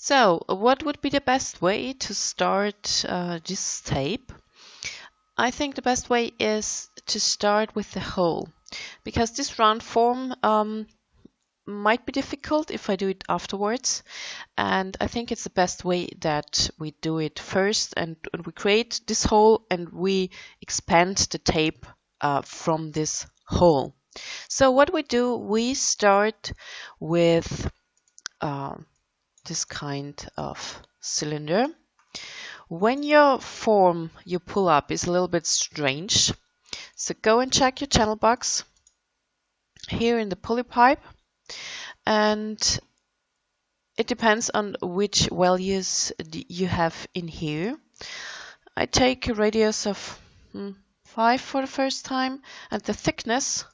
So, what would be the best way to start this tape? I think the best way is to start with the hole, because this round form might be difficult if I do it afterwards, and I think it's the best way that we do it first, and we create this hole and we expand the tape from this hole. So what we do, we start with this kind of cylinder. When your form you pull up is a little bit strange, so go and check your channel box here in the pulley pipe, and it depends on which values you have in here. I take a radius of 5 for the first time, and the thickness,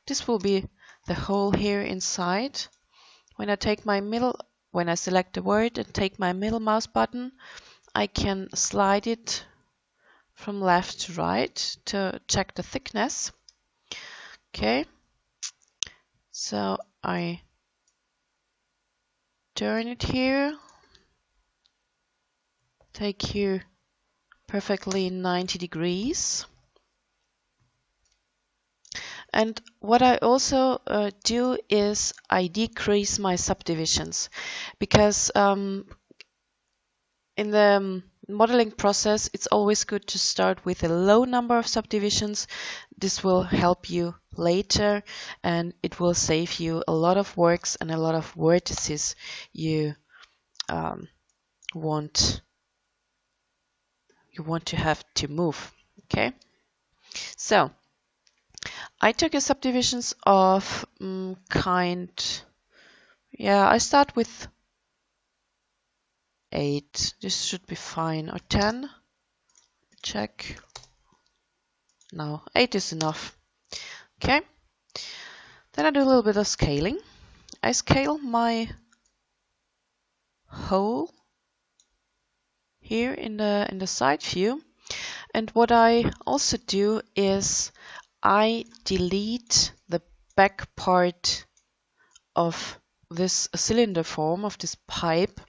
this will be the hole here inside. When I select the word and take my middle mouse button, I can slide it from left to right to check the thickness. Okay, so I turn it here, take here perfectly 90 degrees. And what I also do is I decrease my subdivisions, because in the modeling process it's always good to start with a low number of subdivisions. This will help you later, and it will save you a lot of works and a lot of vertices you want to have to move. Okay, so I took a subdivisions of I start with 8. This should be fine, or 10. Check. No, 8 is enough. Okay. Then I do a little bit of scaling. I scale my hole here in the side view, and what I also do is I delete the back part of this cylinder form, of this pipe,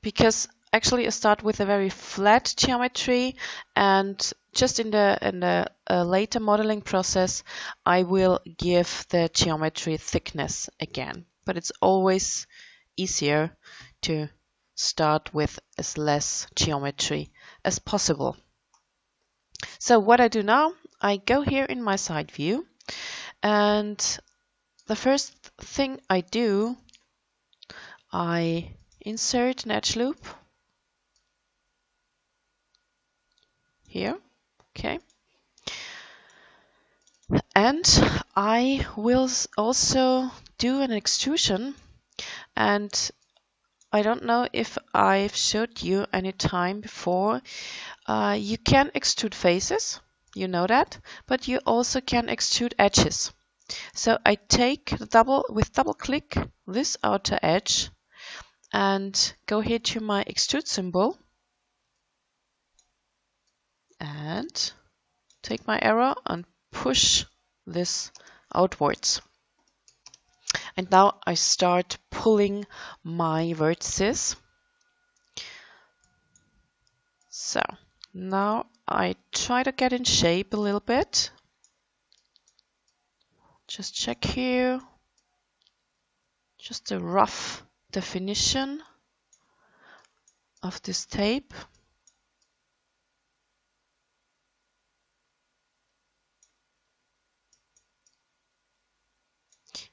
because actually I start with a very flat geometry, and just in the later modeling process I will give the geometry thickness again, but it's always easier to start with as less geometry as possible. So what I do now, I go here in my side view, and the first thing I do, I insert an edge loop here. Okay, and I will also do an extrusion, and I don't know if I've showed you any time before. You can extrude faces, you know that, but you also can extrude edges. So I take double click this outer edge and go here to my extrude symbol and take my arrow and push this outwards. And now I start pulling my vertices. So now I try to get in shape a little bit. Just check here. Just a rough definition of this tape.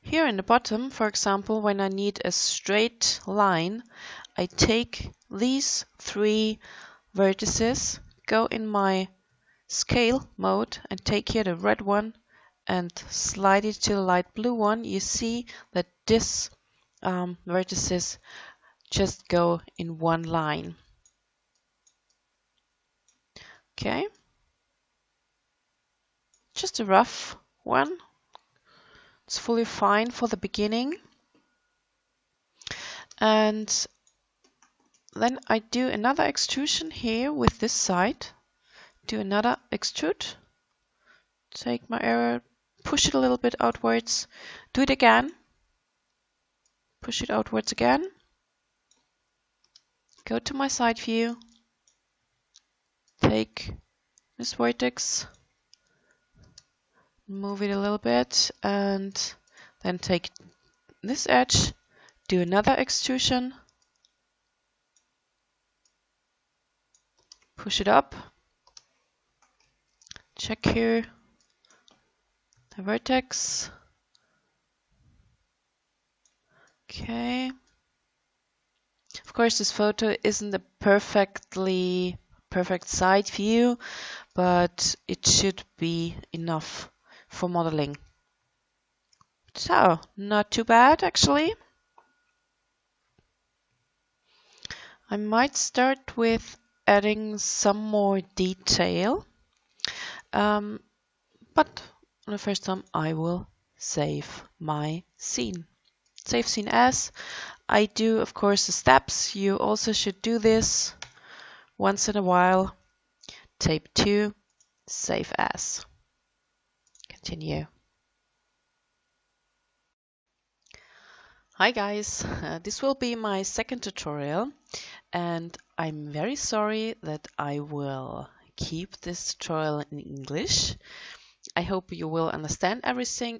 Here in the bottom, for example, when I need a straight line, I take these 3 vertices, go in my scale mode and take here the red one and slide it to the light blue one. You see that this vertices just go in one line. Okay, just a rough one. It's fully fine for the beginning. And then I do another extrusion here with this side. Do another extrude. Take my arrow, push it a little bit outwards. Do it again. Push it outwards again. go to my side view, take this vertex, move it a little bit, and then take this edge, do another extrusion, push it up, check here the vertex. Okay. Of course, this photo isn't a perfect side view, but it should be enough for modeling. So, not too bad actually. I might start with adding some more detail, but on the first time I will save my scene. Save scene as. I do, of course, the steps. You also should do this once in a while. Tape 2, save as. Continue. Hi guys, this will be my second tutorial, and I'm very sorry that I will keep this tutorial in English. I hope you will understand everything.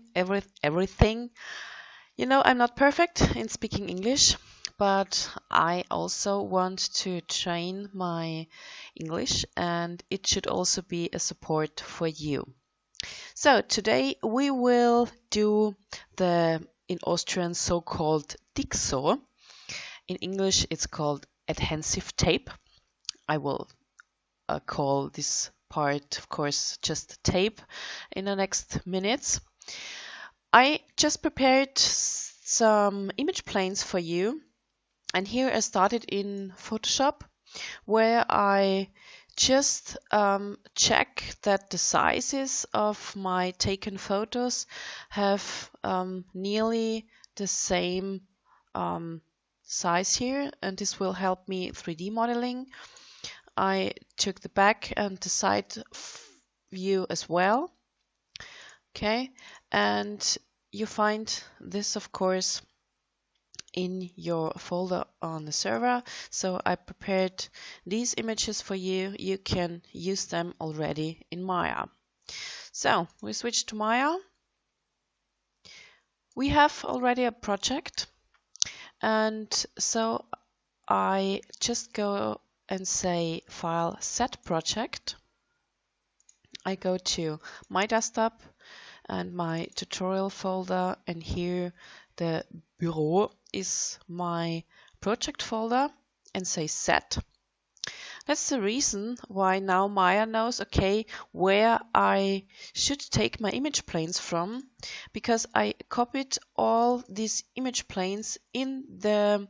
You know, I'm not perfect in speaking English, but I also want to train my English, and it should also be a support for you. So today we will do the, in Austrian, so-called Dixo. In English it's called adhesive tape. I will call this part, of course, just tape in the next minutes. I just prepared some image planes for you, and here I started in Photoshop, where I just check that the sizes of my taken photos have nearly the same size here, and this will help me 3D modeling. I took the back and the side view as well. Okay, and you find this, of course, in your folder on the server. So I prepared these images for you. You can use them already in Maya. So we switch to Maya. We have already a project, and so I just go and say File, Set Project. I go to my desktop and my tutorial folder, and here the Bureau is my project folder, and say set. That's the reason why now Maya knows, okay, where I should take my image planes from, because I copied all these image planes in the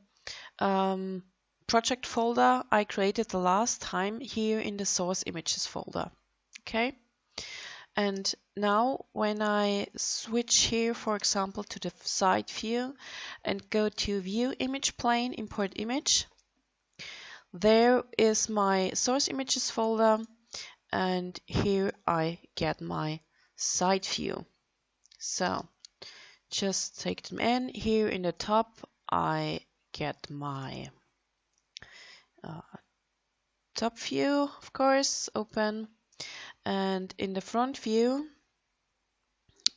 project folder I created the last time here in the source images folder. Okay. And now when I switch here, for example, to the side view and go to View Image Plane, Import Image, there is my source images folder, and here I get my side view. So just take them in. Here in the top I get my top view, of course, open. And in the front view,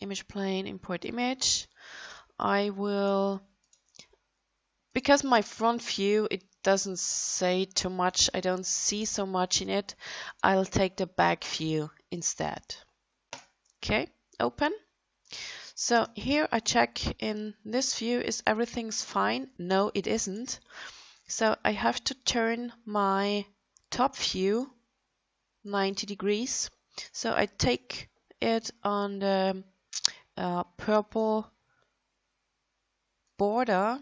image plane, import image, I will, because my front view, it doesn't say too much, I don't see so much in it, I'll take the back view instead. Okay, open. So here I check in this view, is everything's fine? No, it isn't. So I have to turn my top view 90 degrees. So I take it on the purple border,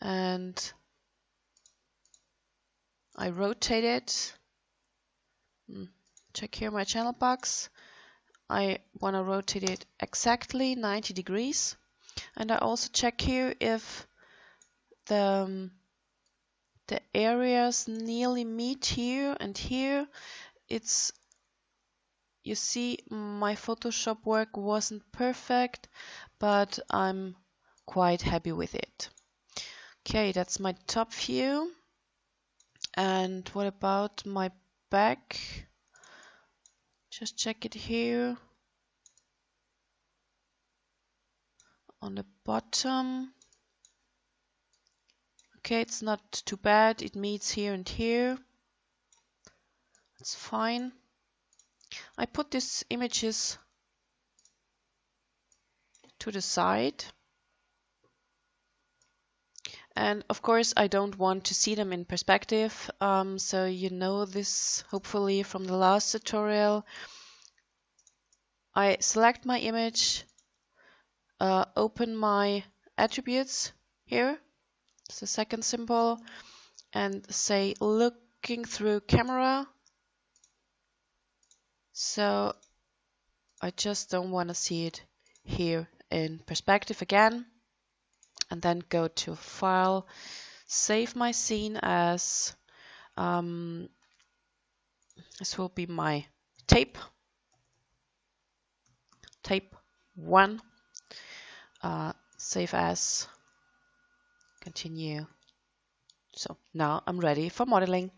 and I rotate it. Check here my channel box. I want to rotate it exactly 90 degrees. And I also check here if the areas nearly meet here and here. It's, you see, my Photoshop work wasn't perfect, but I'm quite happy with it. Okay, that's my top view. And what about my back? Just check it here. On the bottom. Okay, it's not too bad. It meets here and here. It's fine. I put these images to the side. And of course, I don't want to see them in perspective. So you know this hopefully from the last tutorial. I select my image, open my attributes here. It's the second symbol, and say looking through camera. So I just don't want to see it here in perspective again. And then go to File, save my scene as, this will be my tape 1, save as, continue. So now I'm ready for modeling.